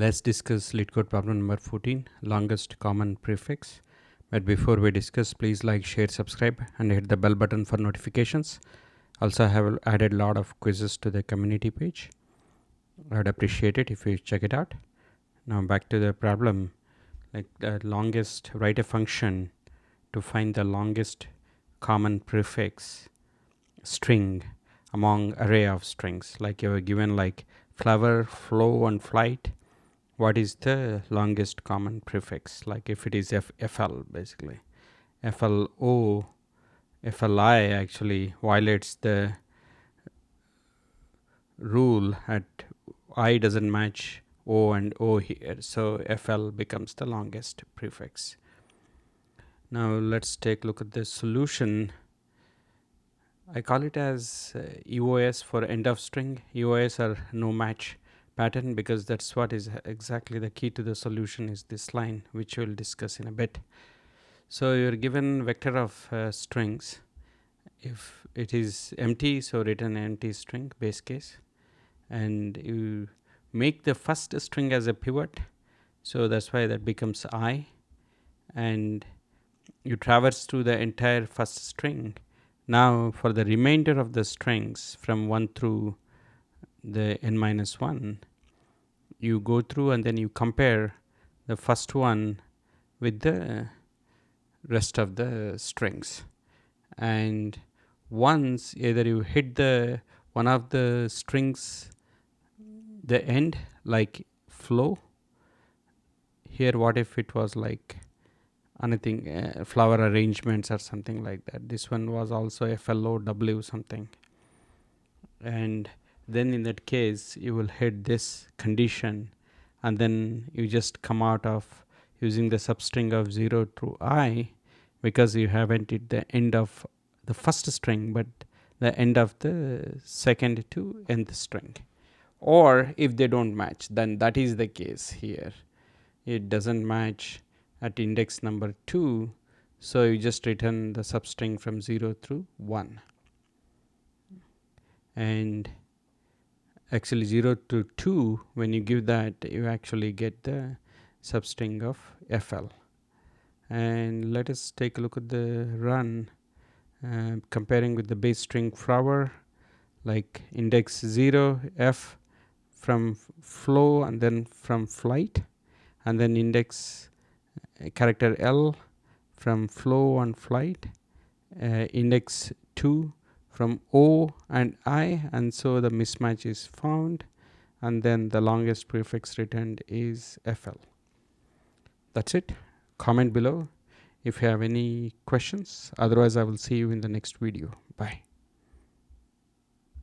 Let's discuss LeetCode problem number 14, longest common prefix. But before we discuss, please like, share, subscribe, and hit the bell button for notifications. Also, I have added a lot of quizzes to the community page. I'd appreciate it if you check it out. Now back to the problem. Like the longest, write a function to find the longest common prefix string among array of strings. Like you were given like flower, flow, and flight. What is the longest common prefix? Like if it is FL, basically FLO, FLI actually violates the rule at I doesn't match O and O here, so FL becomes the longest prefix. Now let's take a look at the solution. I call it as EOS for end of string. EOS or no match pattern, because that's what is exactly the key to the solution is this line, which we'll discuss in a bit. So you're given vector of strings. If it is empty, so return an empty string, base case, and you make the first string as a pivot, so that's why that becomes I, and you traverse through the entire first string. Now for the remainder of the strings from 1 through the n-1, you go through and then you compare the first one with the rest of the strings, and once either you hit the one of the strings the end, like flow here, what if it was like anything flower arrangements or something like that. This one was also FLOW something, and then in that case you will hit this condition, and then you just come out of using the substring of 0 through I, because you haven't hit the end of the first string but the end of the second to nth string. Or if they don't match, then that is the case here. It doesn't match at index number 2, so you just return the substring from 0 through 1. And actually 0 to 2, when you give that, you actually get the substring of FL. And let us take a look at the run, comparing with the base string flower, like index 0 F from flow and then from flight, and then index character L from flow and flight, index 2 from O and I, and so the mismatch is found, and then the longest prefix returned is FL. That's it. Comment below if you have any questions. Otherwise, I will see you in the next video. Bye.